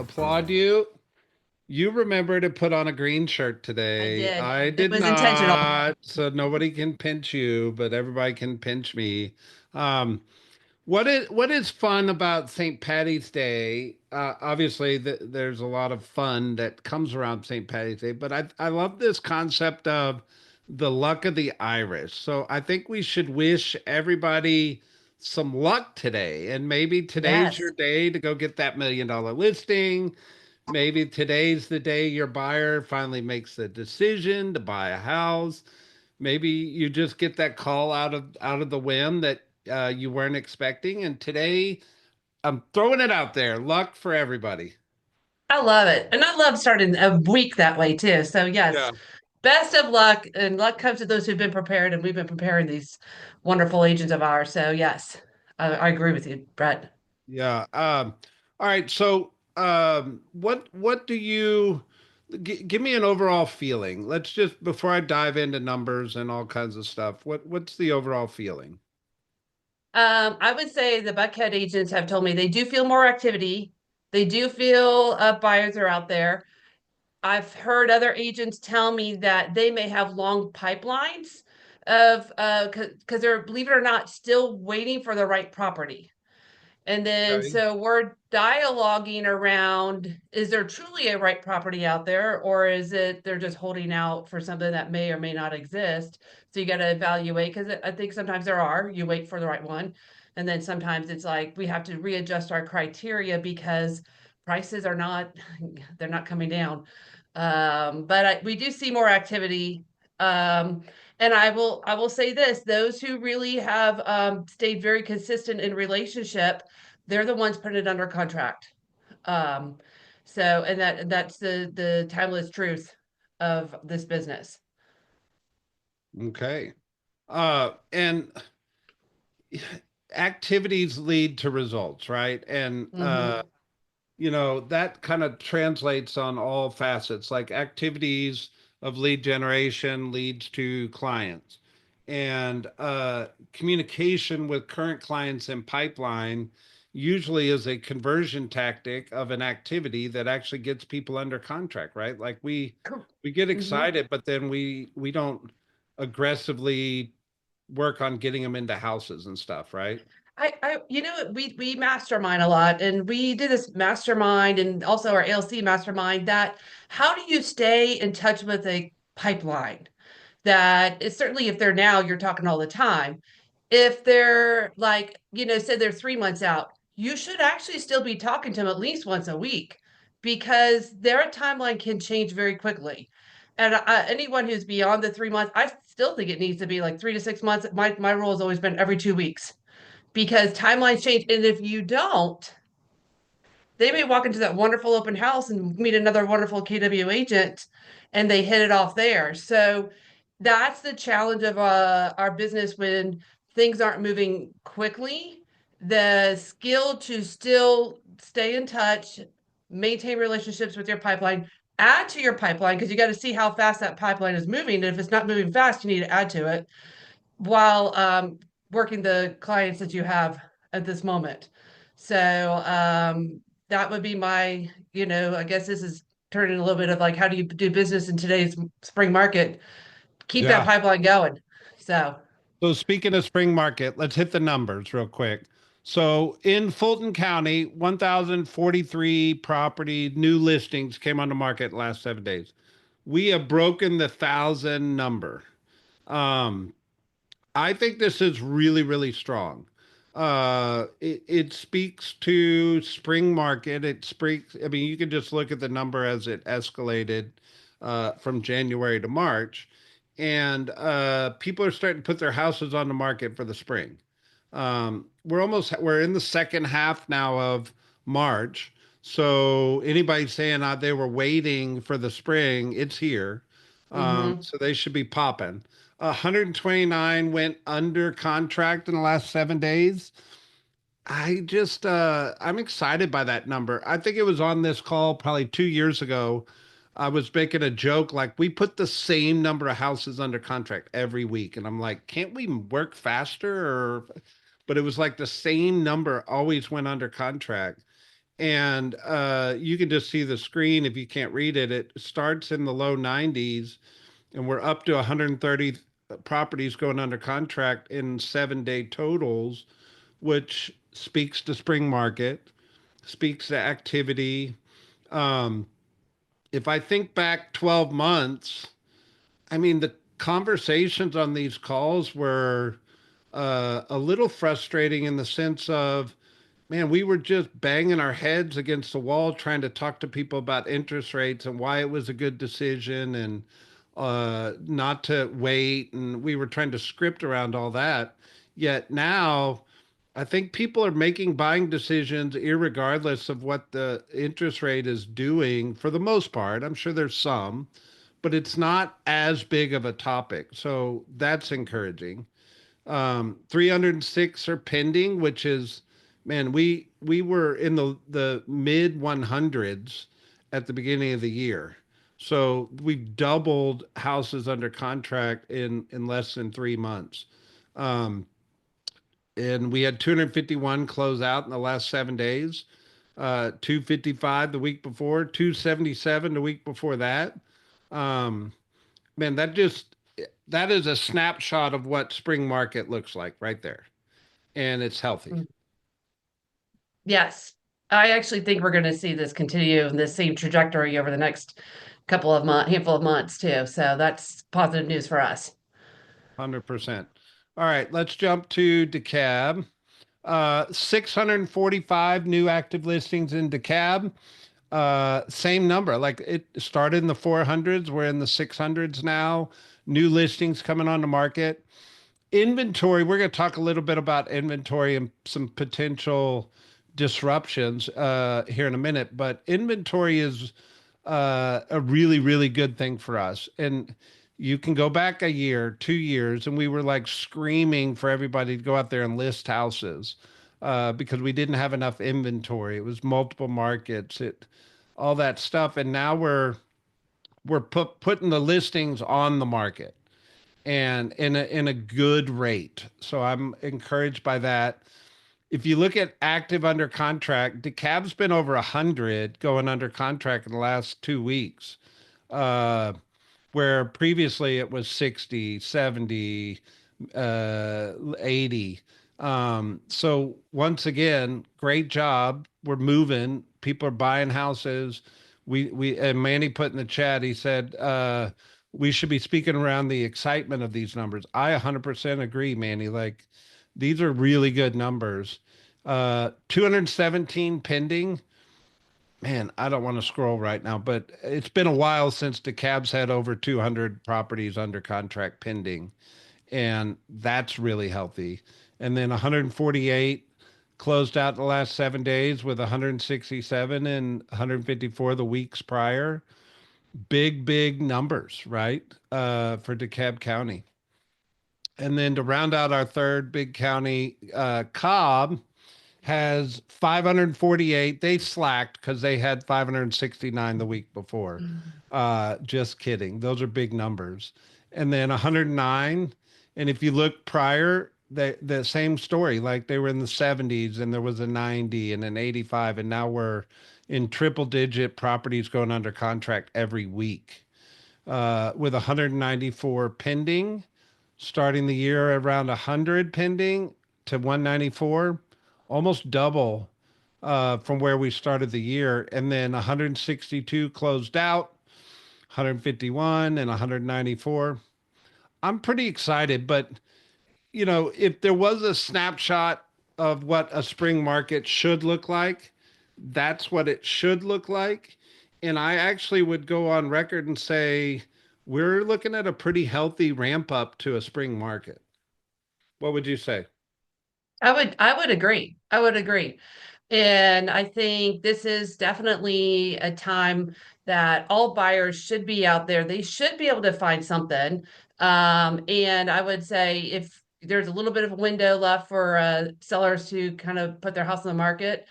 applaud you. You remember to put on a green shirt I today. did. I It did was intentional. not, so nobody can pinch you, but everybody can pinch me. Um, what is fun about St. Patty's Day? Obviously, there's a lot of fun that comes around St. Patty's Day, but I love this concept of the luck of the Irish. So I think we should wish everybody some luck today, and maybe today's your Yes. day to go get that $1 million listing. Maybe today's the day your buyer finally makes the decision to buy a house. Maybe you just get that call out of the whim that you weren't expecting. And today, I'm throwing it out there. Luck for everybody. I love it. And I love starting a week that way too. So yes, Yeah. best of luck and luck comes to those who've been prepared and we've been preparing these wonderful agents of ours. So yes, I agree with you, Brett. Yeah. All right. So, what do you give me an overall feeling? Let's just before I dive into numbers and all kinds of stuff. What's the overall feeling? I would say the Buckhead agents have told me they do feel more activity. They do feel buyers are out there. I've heard other agents tell me that they may have long pipelines of because they're, believe it or not, still waiting for the right property. And then Okay. so we're dialoguing around, is there truly a right property out there, or is it they're just holding out for something that may or may not exist? So you got to evaluate because I think sometimes there are, you wait for the right one. And then sometimes it's like we have to readjust our criteria because prices are not, they're not coming down. But we do see more activity. Um, and I will say this, those who really have stayed very consistent in relationship, they're the ones putting it under contract. Um, so and that's the timeless truth of this business. Okay. And activities lead to results, right? And Hmm. that kind of translates on all facets, like activities of lead generation leads to clients, and communication with current clients in pipeline usually is a conversion tactic of an activity that actually gets people under contract, right? Like we get Hmm. excited, but then we don't aggressively work on getting them into houses and stuff, right? You know, we mastermind a lot, and we did this mastermind, and also our ALC mastermind. That how do you stay in touch with a pipeline? That is certainly if they're now, you're talking all the time. If they're like, say they're 3 months out, you should actually still be talking to them at least once a week because their timeline can change very quickly. And anyone who's beyond the 3 months, I still think it needs to be like 3 to 6 months. My rule has always been every 2 weeks because timelines change. And if you don't, they may walk into that wonderful open house and meet another wonderful KW agent and they hit it off there. So that's the challenge of our business when things aren't moving quickly. The skill to still stay in touch, maintain relationships with your pipeline, add to your pipeline because you got to see how fast that pipeline is moving. And if it's not moving fast, you need to add to it while working the clients that you have at this moment. So that would be my, I guess this is turning a little bit of like, how do you do business in today's spring market? Keep that Yeah. pipeline going. So, So speaking of spring market, let's hit the numbers real quick. So in Fulton County, 1,043 property new listings came on the market last 7 days. We have broken the thousand number. Um, I think this is really, really strong. It speaks to spring market. It speaks. I mean, you can just look at the number as it escalated from January to March, and people are starting to put their houses on the market for the spring. We're in the second half now of March. So anybody saying they were waiting for the spring, it's here. mhm. So they should be popping. 129 went under contract in the last 7 days. I'm excited by that number. I think it was on this call probably 2 years ago. I was making a joke like we put the same number of houses under contract every week. And I'm like, can't we work faster? But it was like the same number always went under contract. And you can just see the screen if you can't read it. It starts in the low 90s, and we're up to 130 properties going under contract in 7 day totals, which speaks to spring market, speaks to activity. Um, if I think back 12 months, I mean, the conversations on these calls were a little frustrating in the sense of, man, we were just banging our heads against the wall trying to talk to people about interest rates and why it was a good decision and not to wait. And we were trying to script around all that. Yet now, I think people are making buying decisions irregardless of what the interest rate is doing for the most part. I'm sure there's some, but it's not as big of a topic. So that's encouraging. 306 are pending, which is, man, we were in the mid 100s at the beginning of the year. So we've doubled houses under contract in less than 3 months. Um, and we had 251 close out in the last 7 days, 255 the week before, 277 the week before that. Um, Man, that is a snapshot of what spring market looks like right there, and it's healthy. Mm. Yes. I actually think we're going to see this continue in the same trajectory over the next couple of months, handful of months too. So that's positive news for us. 100%. All right, let's jump to DeKalb. 645 new active listings in DeKalb. Same number. Like it started in the 400s. We're in the 600s now. New listings coming on the market. Inventory, we're going to talk a little bit about inventory and some potential disruptions here in a minute, but inventory is a really, really good thing for us. And you can go back a year, 2 years, and we were like screaming for everybody to go out there and list houses because we didn't have enough inventory. It was multiple markets, all that stuff. And now we're putting the listings on the market and in a good rate. So I'm encouraged by that. If you look at active under contract, DeKalb's been over 100 going under contract in the last 2 weeks, uh, where previously it was 60, 70, 80. So once again, great job. We're moving. People are buying houses. We and Manny put in the chat. He said we should be speaking around the excitement of these numbers. I 100% agree, Manny. Like these are really good numbers. 217 pending. Man, I don't want to scroll right now, but it's been a while since DeKalb's had over 200 properties under contract pending, and that's really healthy. And then 148 closed out the last 7 days with 167 and 154 the weeks prior. Big, big numbers, right? For DeKalb County. And then to round out our third big county, Cobb has 548. They slacked because they had 569 the week before. Just kidding. Those are big numbers. And then 109. And if you look prior, the same story. Like they were in the 70s and there was a 90 and an 85. And now we're in triple digit properties going under contract every week with 194 pending, starting the year around 100 pending to 194, almost double from where we started the year. And then 162 closed out, 151 and 194. I'm pretty excited, but if there was a snapshot of what a spring market should look like, that's what it should look like. And I actually would go on record and say we're looking at a pretty healthy ramp up to a spring market. What would you say? I would agree. I would agree. And I think this is definitely a time that all buyers should be out there. They should be able to find something. And I would say if there's a little bit of a window left for sellers to kind of put their house on the market,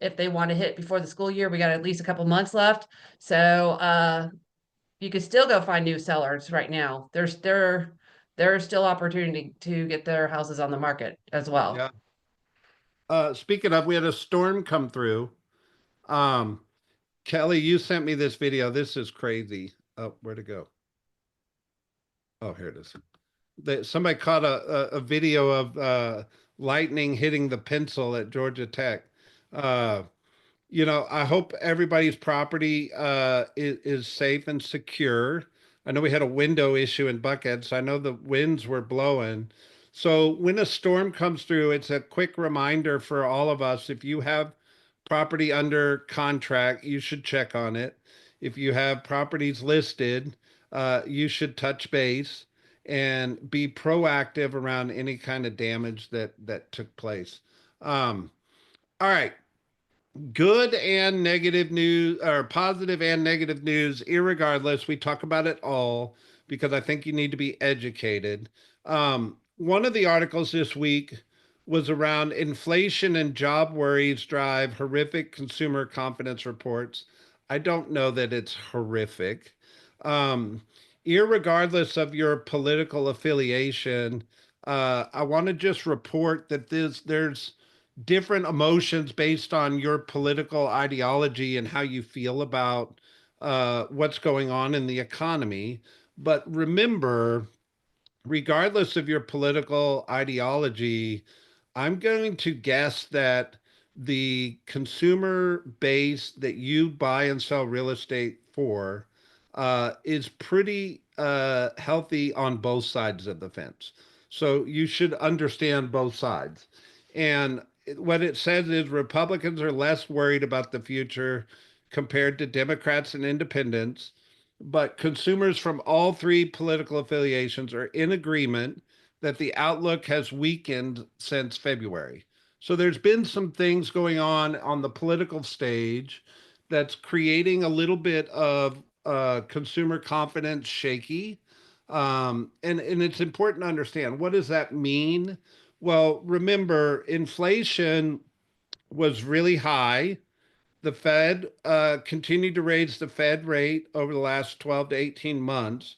if they want to hit before the school year, we got at least a couple months left. So you can still go find new sellers right now. There's still opportunity to get their houses on the market as well. Yeah. Speaking of, we had a storm come through. Um, Kelly, you sent me this video. This is crazy. Oh, where'd it go? Oh, here it is. Somebody caught a video of lightning hitting the pencil at Georgia Tech. Uh, I hope everybody's property is safe and secure. I know we had a window issue in Buckhead, so I know the winds were blowing. So when a storm comes through, it's a quick reminder for all of us. If you have property under contract, you should check on it. If you have properties listed, you should touch base and be proactive around any kind of damage that took place. All right, good and negative news, or positive and negative news, irregardless, we talk about it all because I think you need to be educated. One of the articles this week was around inflation and job worries drive horrific consumer confidence reports. I don't know that it's horrific. um, Irregardless of your political affiliation, I want to just report that there's different emotions based on your political ideology and how you feel about what's going on in the economy. But remember, regardless of your political ideology, I'm going to guess that the consumer base that you buy and sell real estate for is pretty healthy on both sides of the fence. So you should understand both sides. And what it says is Republicans are less worried about the future compared to Democrats and independents, but consumers from all three political affiliations are in agreement that the outlook has weakened since February. So there's been some things going on the political stage that's creating a little bit of consumer confidence shaky. And it's important to understand, what does that mean? Well, remember, inflation was really high. The Fed continued to raise the Fed rate over the last 12 to 18 months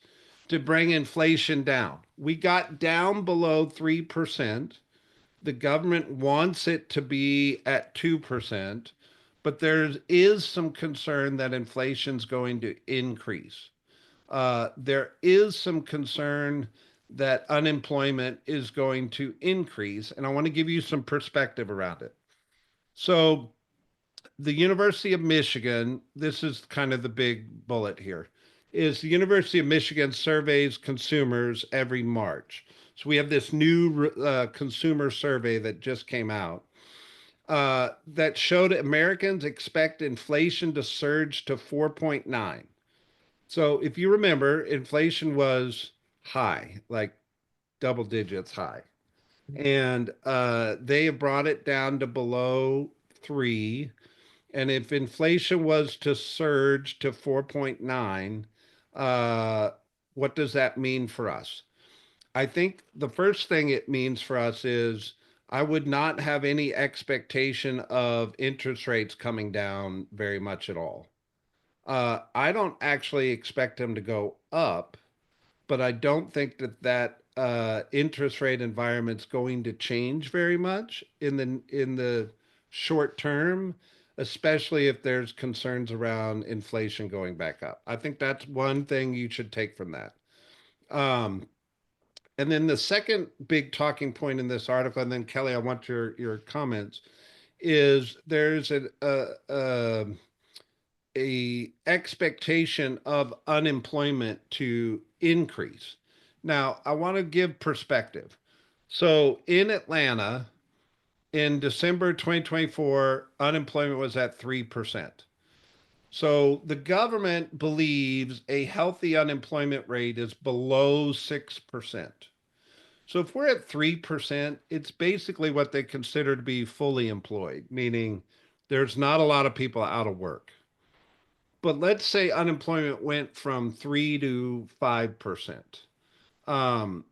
to bring inflation down. We got down below 3%. The government wants it to be at 2%, but there is some concern that inflation's going to increase. There is some concern that unemployment is going to increase, and I want to give you some perspective around it. So, the University of Michigan, this is kind of the big bullet here, is the University of Michigan surveys consumers every March. So we have this new consumer survey that just came out that showed Americans expect inflation to surge to 4.9. So if you remember, inflation was high, like double digits high. And they have brought it down to below 3. And if inflation was to surge to 4.9, uh, what does that mean for us? I think the first thing it means for us is I would not have any expectation of interest rates coming down very much at all. I don't actually expect them to go up, but I don't think that interest rate environment's going to change very much in the short term, especially if there's concerns around inflation going back up. I think that's one thing you should take from that. Um, and then the second big talking point in this article, and then Kelly, I want your comments, is there's a expectation of unemployment to increase. Now, I want to give perspective. So in Atlanta, in December 2024, unemployment was at 3%. So the government believes a healthy unemployment rate is below 6%. So if we're at 3%, it's basically what they consider to be fully employed, meaning there's not a lot of people out of work. But let's say unemployment went from 3 to 5%. Um,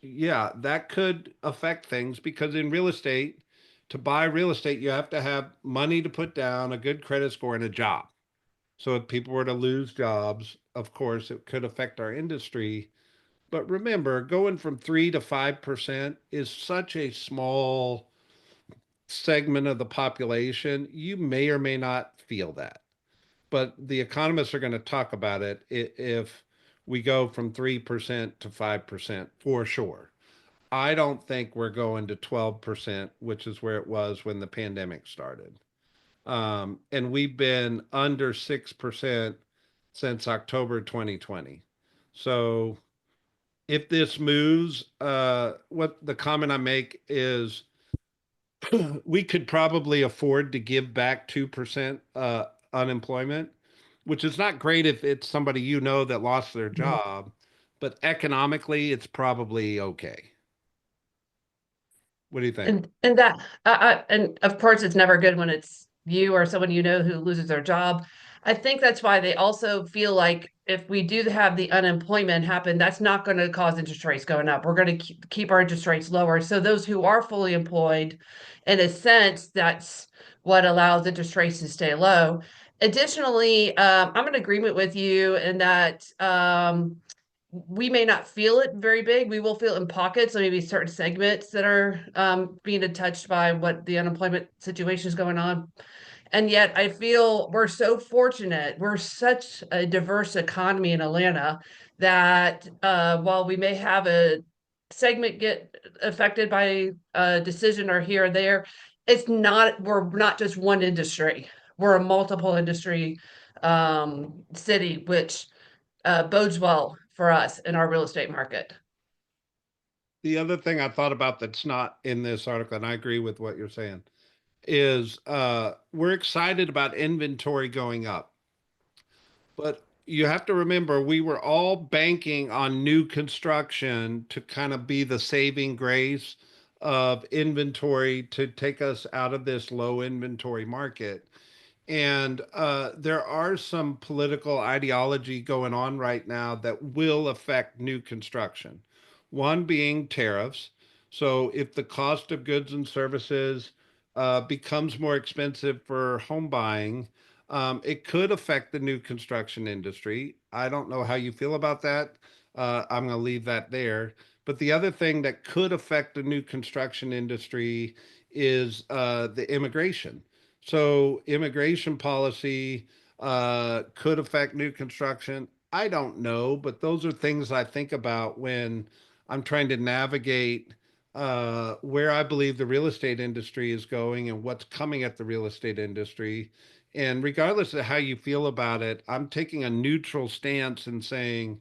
yeah, that could affect things because in real estate, to buy real estate, you have to have money to put down, a good credit score, and a job. So if people were to lose jobs, of course, it could affect our industry. But remember, going from 3 to 5% is such a small segment of the population. You may or may not feel that. But the economists are going to talk about it if we go from 3% to 5% for sure. I don't think we're going to 12%, which is where it was when the pandemic started. And we've been under 6% since October 2020. So if this moves, what the comment I make is we could probably afford to give back 2% unemployment, which is not great if it's somebody you know that lost their job, but economically, it's probably okay. What do you think? And that and of course it's never good when it's you or someone you know who loses their job. I think that's why they also feel like if we do have the unemployment happen, that's not going to cause interest rates going up. We're going to keep our interest rates lower. So those who are fully employed, in a sense, that's what allows interest rates to stay low. Additionally, I'm in agreement with you in that we may not feel it very big. We will feel it in pockets, so maybe certain segments that are being touched by what the unemployment situation is going on. And yet, I feel we're so fortunate. We're such a diverse economy in Atlanta that while we may have a segment get affected by a decision or here or there, it's not. We're not just one industry. We're a multiple industry city, which bodes well for us in our real estate market. The other thing I thought about that's not in this article, and I agree with what you're saying, is we're excited about inventory going up. But you have to remember, we were all banking on new construction to kind of be the saving grace of inventory to take us out of this low inventory market. And there are some political ideology going on right now that will affect new construction. One being tariffs. So if the cost of goods and services becomes more expensive for home buying, it could affect the new construction industry. I don't know how you feel about that. I'm going to leave that there. But the other thing that could affect the new construction industry is the immigration. So immigration policy could affect new construction. I don't know, but those are things I think about when I'm trying to navigate where I believe the real estate industry is going and what's coming at the real estate industry. And regardless of how you feel about it, I'm taking a neutral stance and saying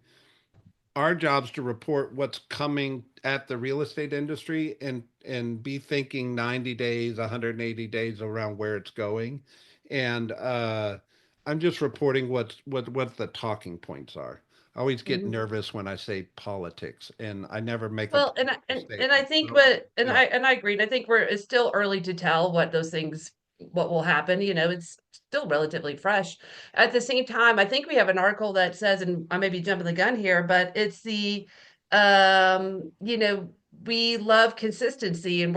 our job's to report what's coming at the real estate industry and be thinking 90 days, 180 days around where it's going. And I'm just reporting what the talking points are. I always get Mhm. nervous when I say politics, and I never make a Well, and political and I statement. think So, what yeah, and I agree. And I think it's still early to tell what those things what will happen. You know, it's still relatively fresh. At the same time, I think we have an article that says, and I may be jumping the gun here, but it's the you know, we love consistency and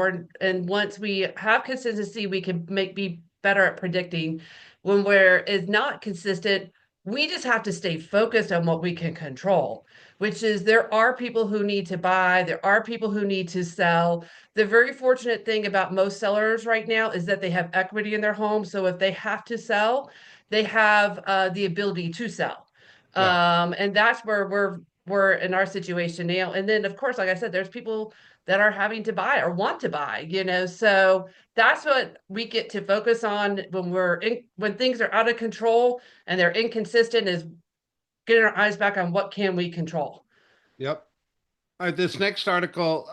once we have consistency, we can be better at predicting when we're is not consistent. We just have to stay focused on what we can control, which is there are people who need to buy, there are people who need to sell. The very fortunate thing about most sellers right now is that they have equity in their home. So if they have to sell, they have the ability to sell. yeah, And that's where we're in our situation now. And then of course, like I said, there's people that are having to buy or want to buy, you know. So that's what we get to focus on when when things are out of control and they're inconsistent is getting our eyes back on what can we control. yep. All right, this next article,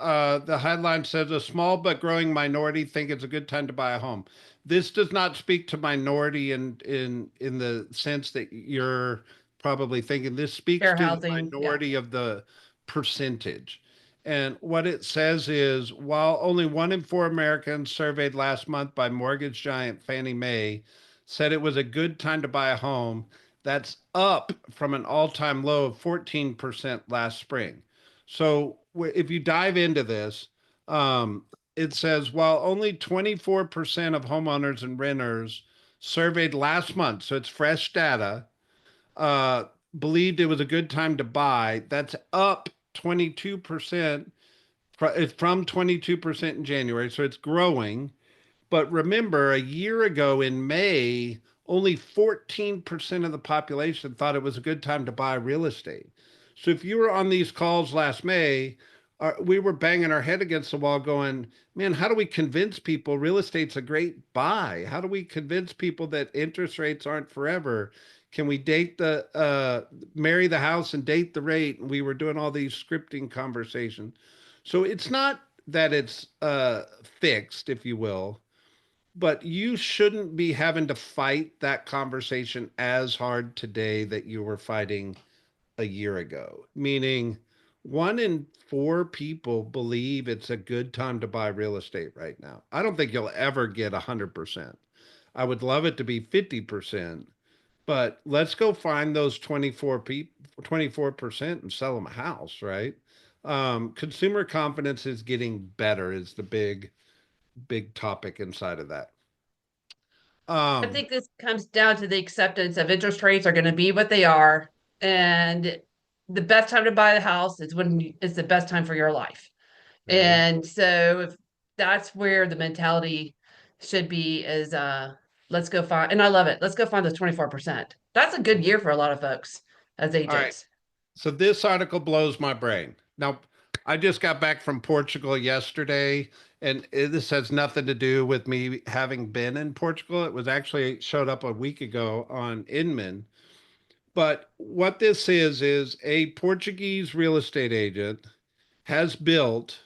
the headline says a small but growing minority think it's a good time to buy a home. This does not speak to minority in the sense that you're probably thinking. This speaks Fair to the housing, yeah. minority of the percentage. And what it says is while only 1 in 4 Americans surveyed last month by mortgage giant Fannie Mae said it was a good time to buy a home, that's up from an all-time low of 14% last spring. So if you dive into this, um, it says while only 24% of homeowners and renters surveyed last month, so it's fresh data, uh, believed it was a good time to buy. That's up 22% from 22% in January. So it's growing. But remember, a year ago in May, only 14% of the population thought it was a good time to buy real estate. So if you were on these calls last May, we were banging our head against the wall going, man, how do we convince people real estate's a great buy? How do we convince people that interest rates aren't forever? Can we marry the house and date the rate? And we were doing all these scripting conversations. So it's not that it's fixed, if you will, but you shouldn't be having to fight that conversation as hard today that you were fighting a year ago. Meaning, 1 in 4 people believe it's a good time to buy real estate right now. I don't think you'll ever get 100%. I would love it to be 50%, but let's go find those 24% and sell them a house, right? Consumer confidence is getting better is the big topic inside of that. I Um, think this comes down to the acceptance of interest rates are going to be what they are. And the best time to buy the house is when it's the best time for your life. right. And so if that's where the mentality should be is let's go find, and I love it. Let's go find those 24%. That's a good year for a lot of folks as All right. agents. So this article blows my brain. Now, I just got back from Portugal yesterday, and this has nothing to do with me having been in Portugal. It was actually showed up a week ago on Inman. But what this is a Portuguese real estate agent has built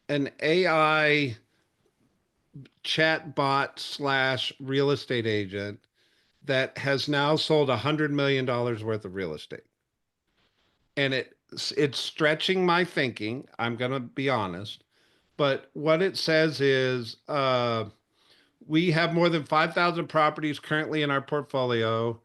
an AI chat bot slash real estate agent that has now sold $100 million worth of real estate. And it's stretching my thinking. I'm gonna be honest, but what it says is we have more than 5,000 properties currently in our portfolio.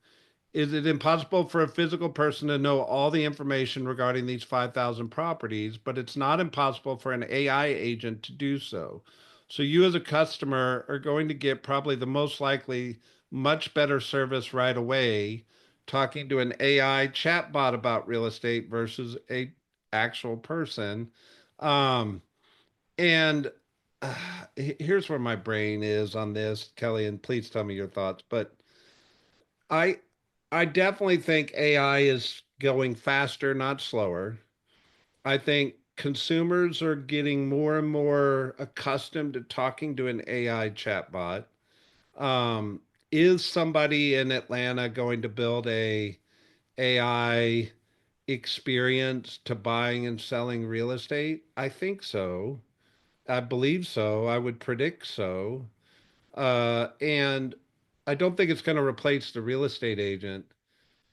Is it impossible for a physical person to know all the information regarding these 5,000 properties, but it's not impossible for an AI agent to do so? So you as a customer are going to get probably the most likely much better service right away talking to an AI chatbot about real estate versus a actual person. Um, and uh, here's where my brain is on this, Kelly, and please tell me your thoughts. But I I definitely think AI is going faster, not slower. I think consumers are getting more and more accustomed to talking to an AI chatbot. Um, is somebody in Atlanta going to build a AI experience to buying and selling real estate? I think so. I believe so. I would predict so. And I don't think it's going to replace the real estate agent,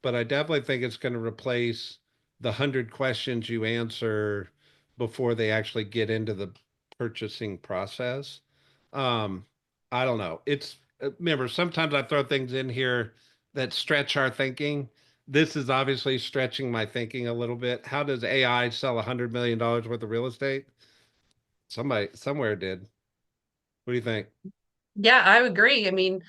but I definitely think it's going to replace the 100 questions you answer before they actually get into the purchasing process. Um, I don't know. Remember, sometimes I throw things in here that stretch our thinking. This is obviously stretching my thinking a little bit. How does AI sell $100 million worth of real estate? Somebody somewhere did. What do you think? Yeah, I agree. I mean,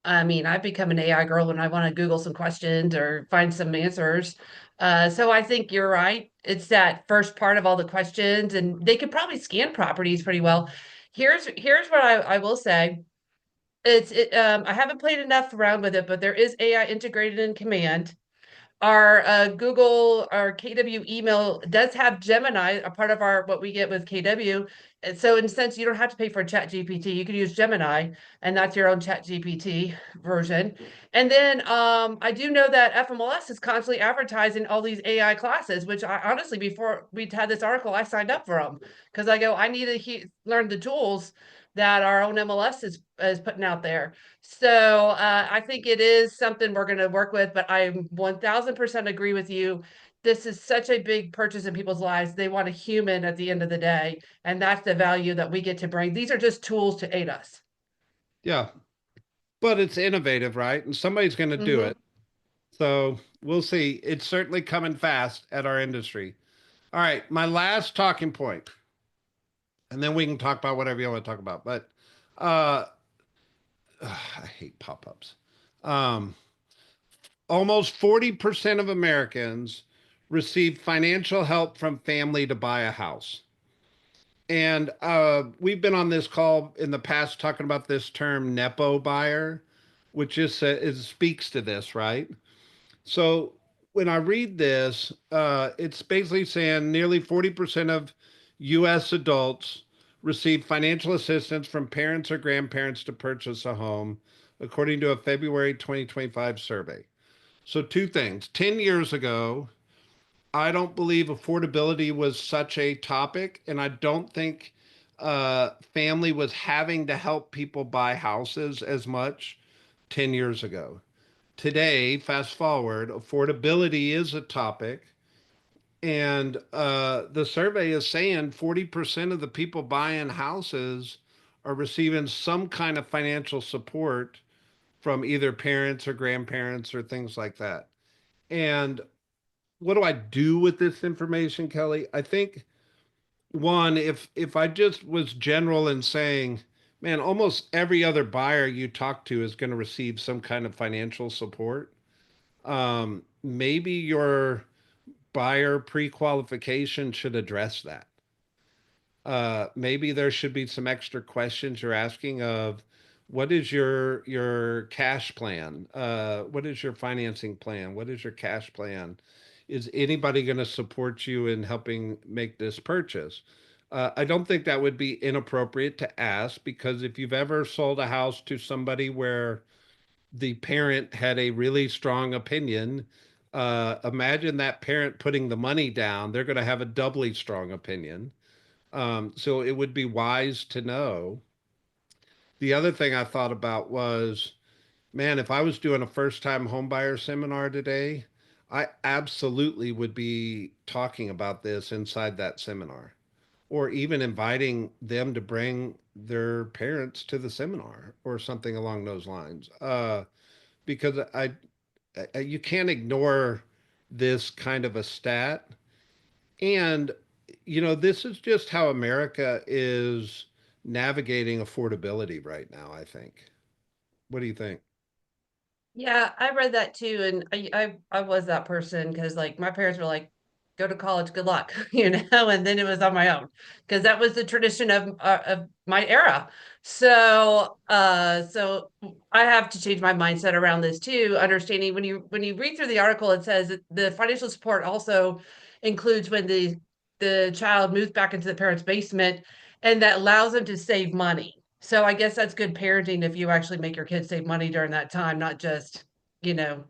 I've become an AI girl when I want to Google some questions or find some answers. So I think you're right. It's that first part of all the questions, and they could probably scan properties pretty well. Here's what I will say. I haven't played enough around with it, but there is AI integrated in Command. Our Google, our KW email does have Gemini, a part of our what we get with KW. And so in a sense, you don't have to pay for Chat GPT. You can use Gemini, and that's your own Chat GPT version. And then I do know that FMLS is constantly advertising all these AI classes, which I honestly, before we had this article, I signed up for them because I go, I need to learn the tools that our own MLS is putting out there. So I think it is something we're going to work with, but I 1000% agree with you. This is such a big purchase in people's lives. They want a human at the end of the day, and that's the value that we get to bring. These are just tools to aid us. Yeah, but it's innovative, right? And somebody's going to do Hmm. it. So we'll see. It's certainly coming fast at our industry. All right, my last talking point, and then we can talk about whatever you want to talk about. But uh, I hate pop ups. Um, Almost 40% of Americans receive financial help from family to buy a house. And we've been on this call in the past talking about this term Nepo buyer. which just it speaks to this, right? So when I read this, it's basically saying nearly 40% of U.S. adults receive financial assistance from parents or grandparents to purchase a home, according to a February 2025 survey. So, two things. 10 years ago, I don't believe affordability was such a topic, and I don't think family was having to help people buy houses as much 10 years ago. Today, fast forward, affordability is a topic. And the survey is saying 40% of the people buying houses are receiving some kind of financial support from either parents or grandparents or things like that. And what do I do with this information, Kelly? I think one, if I just was general in saying, man, almost every other buyer you talk to is going to receive some kind of financial support. Maybe your buyer pre-qualification should address that. Maybe there should be some extra questions you're asking of what is your cash plan? What is your financing plan? What is your cash plan? Is anybody going to support you in helping make this purchase? I don't think that would be inappropriate to ask because if you've ever sold a house to somebody where the parent had a really strong opinion, imagine that parent putting the money down, they're going to have a doubly strong opinion. So it would be wise to know. The other thing I thought about was, man, if I was doing a first time homebuyer seminar today, I absolutely would be talking about this inside that seminar or even inviting them to bring their parents to the seminar or something along those lines. Because you can't ignore this kind of a stat. And, this is just how America is navigating affordability right now, I think. What do you think? Yeah, I read that too, and I was that person because like my parents were like, "Go to college, good luck," and then it was on my own because that was the tradition of my era. So I have to change my mindset around this too. Understanding when you read through the article, it says that the financial support also includes when the child moves back into the parents' basement, and that allows them to save money. So I guess that's good parenting if you actually make your kids save money during that time, not just, you know,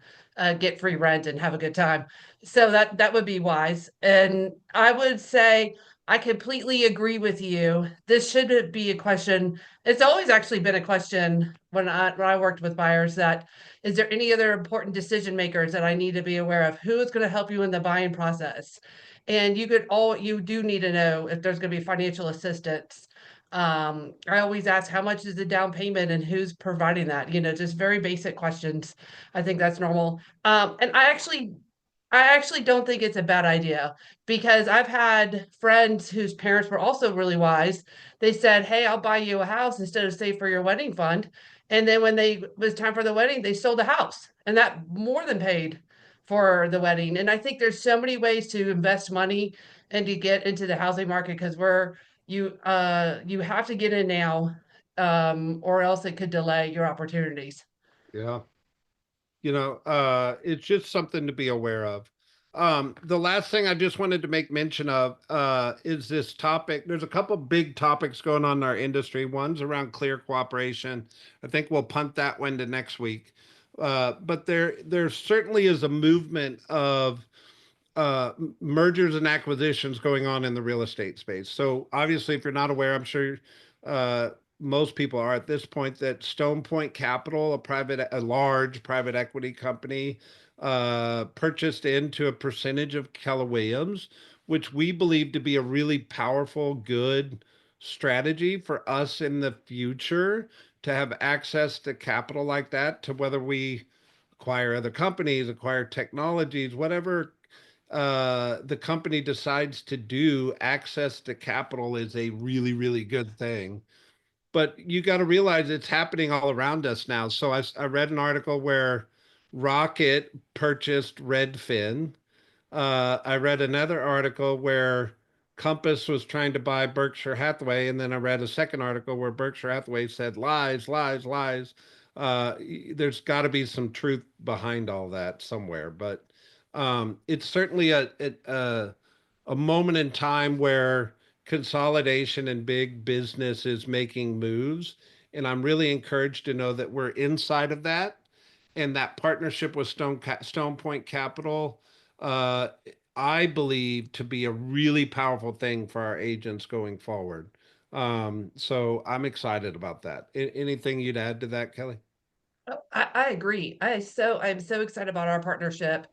get free rent and have a good time. So that would be wise. And I would say I completely agree with you. This should be a question. It's always actually been a question when I worked with buyers that is there any other important decision makers that I need to be aware of? Who is going to help you in the buying process? And you do need to know if there's going to be financial assistance. I always ask how much is the down payment and who's providing that, just very basic questions. I think that's normal. And I actually don't think it's a bad idea because I've had friends whose parents were also really wise. They said, "Hey, I'll buy you a house instead of save for your wedding fund." And then when they was time for the wedding, they sold the house, and that more than paid for the wedding. And I think there's so many ways to invest money and to get into the housing market because you have to get in now, or else it could delay your opportunities. Yeah. It's just something to be aware of. The last thing I just wanted to make mention of is this topic. There's a couple big topics going on in our industry. One's around clear cooperation. I think we'll punt that one to next week. But there certainly is a movement of mergers and acquisitions going on in the real estate space. So obviously, if you're not aware, I'm sure uh, most people are at this point that Stone Point Capital, a large private equity company, purchased into a percentage of Keller Williams, which we believe to be a really powerful, good strategy for us in the future to have access to capital like that, to whether we acquire other companies, acquire technologies, whatever the company decides to do, access to capital is a really, really good thing. But you got to realize it's happening all around us now. So I read an article where Rocket purchased Redfin. I read another article where Compass was trying to buy Berkshire Hathaway. And then I read a second article where Berkshire Hathaway said lies, lies, lies. There's got to be some truth behind all that somewhere, but it's certainly a moment in time where consolidation and big business is making moves. And I'm really encouraged to know that we're inside of that. And that partnership with Stone Point Capital, uh, I believe to be a really powerful thing for our agents going forward. So I'm excited about that. Anything you'd add to that, Kelly? Oh, I agree. I'm so excited about our partnership.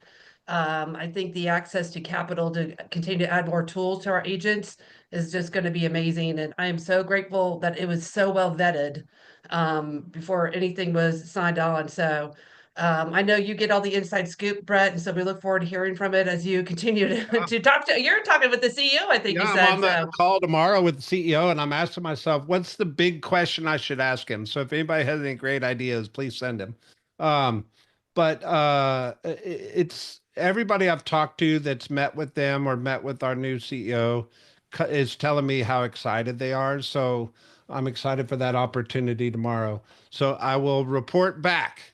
I think the access to capital to continue to add more tools to our agents is just going to be amazing. And I am so grateful that it was so well vetted before anything was signed on. So I know you get all the inside scoop, Brett, and so we look forward to hearing from it as you continue to talk to. You're talking with the CEO, I think Yeah, you I'm said on the so. call tomorrow with the CEO, and I'm asking myself, what's the big question I should ask him? So if anybody has any great ideas, please send them. Um, but it's everybody I've talked to that's met with them or met with our new CEO is telling me how excited they are. So I'm excited for that opportunity tomorrow. So I will report back.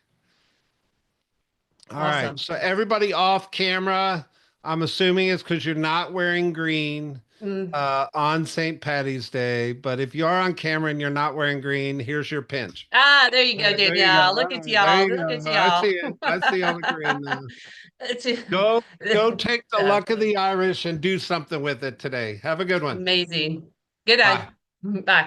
All right. Awesome. So everybody off camera, I'm assuming it's because you're not wearing green Mm. on St. Patty's Day. But if you are on camera and you're not wearing green, here's your pinch. Ah, there you All go, right, there you go. Danielle. All Look at right, there y'all. you Look at go. I y'all. see it. I see all the green now. It's Go take the so luck of the Irish and do something with it today. Have a good one. amazing. Good Bye. day. Bye.